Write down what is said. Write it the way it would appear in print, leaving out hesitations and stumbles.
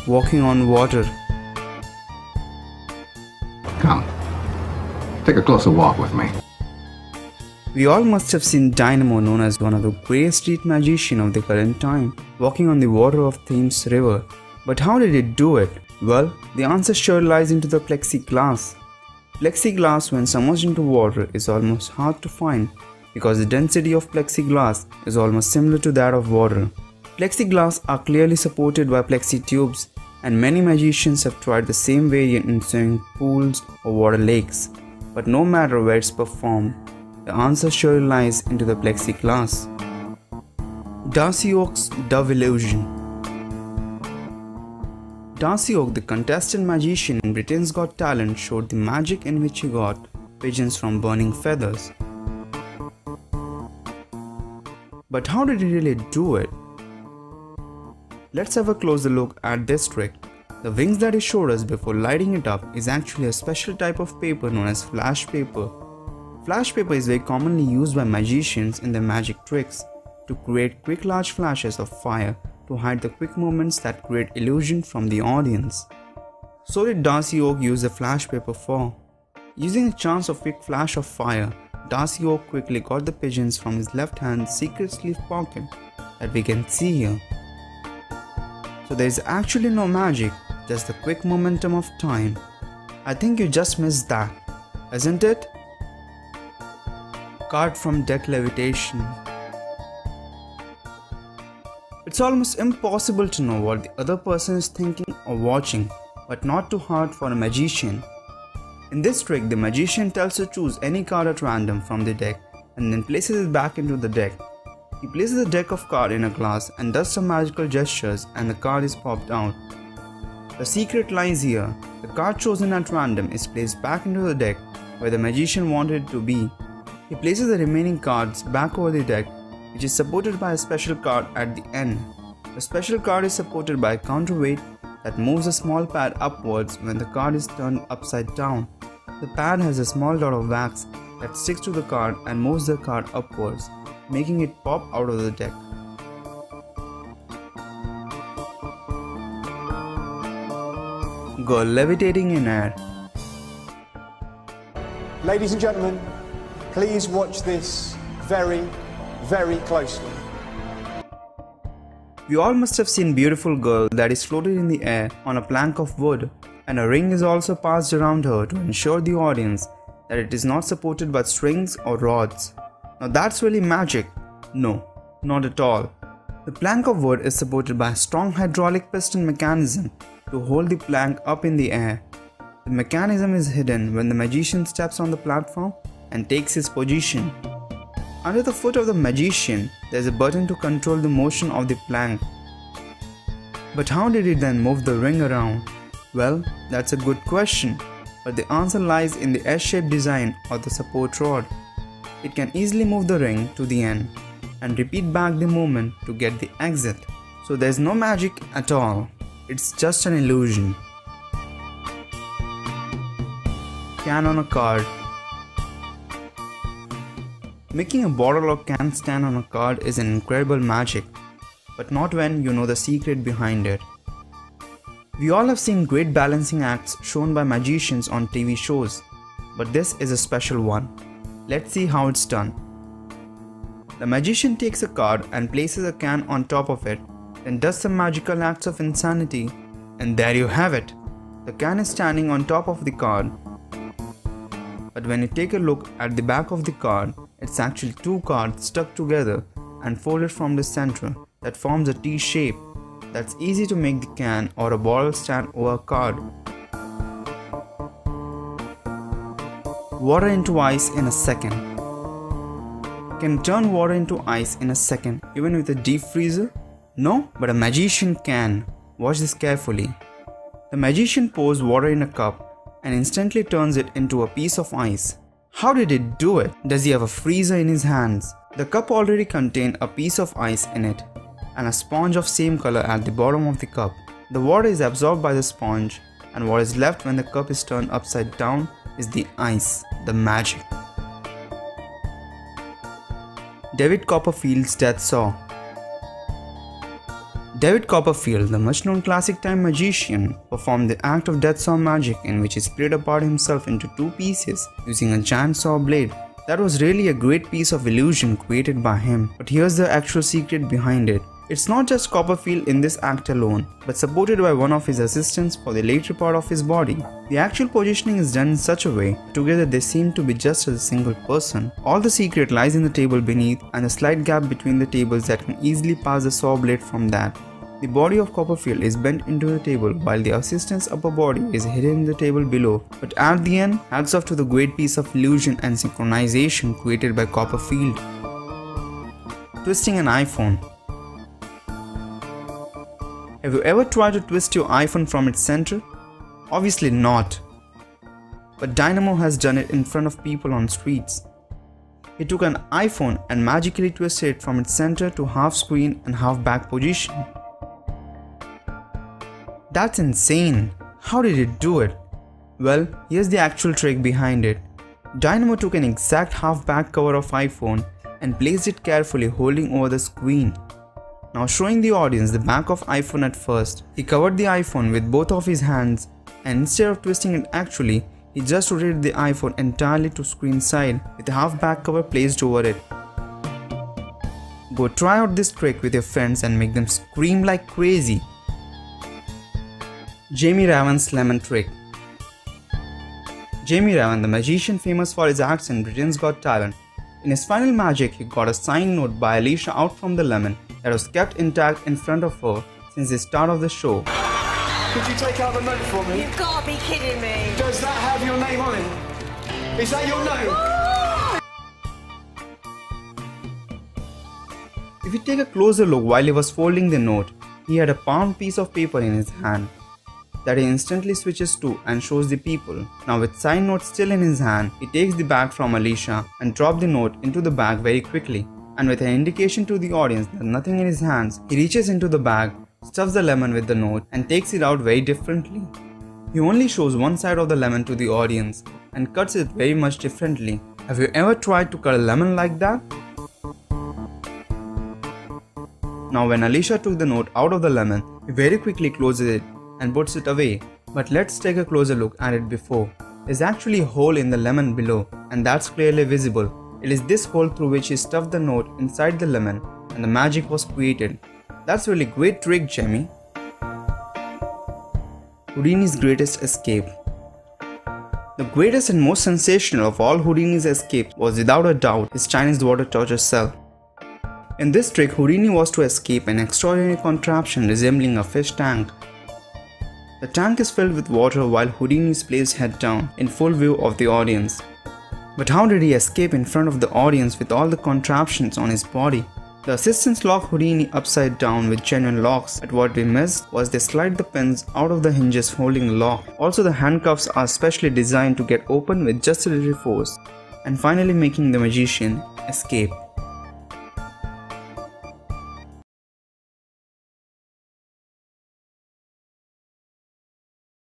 walking on water. Come, take a closer walk with me. We all must have seen Dynamo, known as one of the greatest street magicians of the current time, walking on the water of Thames River. But how did it do it? Well, the answer sure lies into the plexiglass. Plexiglass, when submerged into water, is almost hard to find because the density of plexiglass is almost similar to that of water. Plexiglass are clearly supported by plexi tubes, and many magicians have tried the same variant in swimming pools or water lakes. But no matter where it's performed, the answer surely lies into the plexiglass. Darcy Oak's Dove Illusion. Darcy Oak, the contestant magician in Britain's Got Talent, showed the magic in which he got pigeons from burning feathers. But how did he really do it? Let's have a closer look at this trick. The wings that he showed us before lighting it up is actually a special type of paper known as flash paper. Flash paper is very commonly used by magicians in their magic tricks to create quick large flashes of fire to hide the quick movements that create illusion from the audience. So did Darcy Oak use the flash paper for? Using a chance of quick flash of fire, Darcy Oak quickly got the pigeons from his left hand's secret sleeve pocket that we can see here. So there is actually no magic, just the quick momentum of time. I think you just missed that, isn't it? Card from deck levitation. It's almost impossible to know what the other person is thinking or watching, but not too hard for a magician. In this trick, the magician tells to choose any card at random from the deck and then places it back into the deck. He places the deck of cards in a glass and does some magical gestures, and the card is popped out. The secret lies here. The card chosen at random is placed back into the deck where the magician wanted it to be. He places the remaining cards back over the deck, which is supported by a special card at the end. The special card is supported by a counterweight that moves a small pad upwards when the card is turned upside down. The pad has a small dot of wax that sticks to the card and moves the card upwards, making it pop out of the deck. Girl levitating in air. Ladies and gentlemen, please watch this very, very closely. We all must have seen a beautiful girl that is floated in the air on a plank of wood, and a ring is also passed around her to ensure the audience that it is not supported by strings or rods. Now that's really magic. No, not at all. The plank of wood is supported by a strong hydraulic piston mechanism to hold the plank up in the air. The mechanism is hidden when the magician steps on the platform and takes his position. Under the foot of the magician, there is a button to control the motion of the plank. But how did he then move the ring around? Well, that's a good question, but the answer lies in the S-shaped design of the support rod. It can easily move the ring to the end and repeat back the movement to get the exit. So there's no magic at all. It's just an illusion. Can on a card. Making a bottle or can stand on a card is an incredible magic, but not when you know the secret behind it. We all have seen great balancing acts shown by magicians on TV shows, but this is a special one. Let's see how it's done. The magician takes a card and places a can on top of it, then does some magical acts of insanity, and there you have it. The can is standing on top of the card. But when you take a look at the back of the card, it's actually two cards stuck together and folded from the center that forms a T shape. That's easy to make the can or a bottle stand over a card. Water into ice in a second. Can turn water into ice in a second even with a deep freezer? No, but a magician can. Watch this carefully. The magician pours water in a cup and instantly turns it into a piece of ice. How did he do it? Does he have a freezer in his hands? The cup already contained a piece of ice in it and a sponge of same color at the bottom of the cup. The water is absorbed by the sponge, and what is left when the cup is turned upside down is the ice, the magic. David Copperfield's Death Saw. David Copperfield, the much-known classic time magician, performed the act of death saw magic in which he split apart himself into two pieces using a giant saw blade. That was really a great piece of illusion created by him, but here's the actual secret behind it. It's not just Copperfield in this act alone, but supported by one of his assistants for the later part of his body. The actual positioning is done in such a way, together they seem to be just as a single person. All the secret lies in the table beneath and a slight gap between the tables that can easily pass the saw blade from that. The body of Copperfield is bent into the table while the assistant's upper body is hidden in the table below. But at the end, hats off to the great piece of illusion and synchronization created by Copperfield. Twisting an iPhone. Have you ever tried to twist your iPhone from its center? Obviously not. But Dynamo has done it in front of people on streets. He took an iPhone and magically twisted it from its center to half screen and half back position. That's insane. How did it do it? Well, here's the actual trick behind it. Dynamo took an exact half back cover of iPhone and placed it carefully holding over the screen. Now showing the audience the back of iPhone at first, he covered the iPhone with both of his hands and instead of twisting it actually, he just rotated the iPhone entirely to screen side with a half back cover placed over it. Go try out this trick with your friends and make them scream like crazy. Jamie Raven's lemon trick. Jamie Raven, the magician famous for his acts in Britain's Got Talent, in his final magic he got a signed note by Alicia out from the lemon that was kept intact in front of her since the start of the show. Could you take out the note for me? You've got to be kidding me. Does that have your name on it? Is that your name? If you take a closer look while he was folding the note, he had a palmed piece of paper in his hand that he instantly switches to and shows the people. Now with signed note still in his hand, he takes the bag from Alicia and drops the note into the bag very quickly. And with an indication to the audience that nothing in his hands, he reaches into the bag, stuffs the lemon with the note and takes it out very differently. He only shows one side of the lemon to the audience and cuts it very much differently. Have you ever tried to cut a lemon like that? Now when Alicia took the note out of the lemon, he very quickly closes it and puts it away. But let's take a closer look at it before. There's actually a hole in the lemon below and that's clearly visible. It is this hole through which he stuffed the note inside the lemon and the magic was created. That's really great trick, Jamie. Houdini's greatest escape. The greatest and most sensational of all Houdini's escapes was without a doubt his Chinese water torture cell. In this trick, Houdini was to escape an extraordinary contraption resembling a fish tank. The tank is filled with water while Houdini is placed head down in full view of the audience. But how did he escape in front of the audience with all the contraptions on his body? The assistants lock Houdini upside down with genuine locks, but what we missed was they slide the pins out of the hinges holding the lock. Also the handcuffs are specially designed to get open with just a little force, and finally making the magician escape.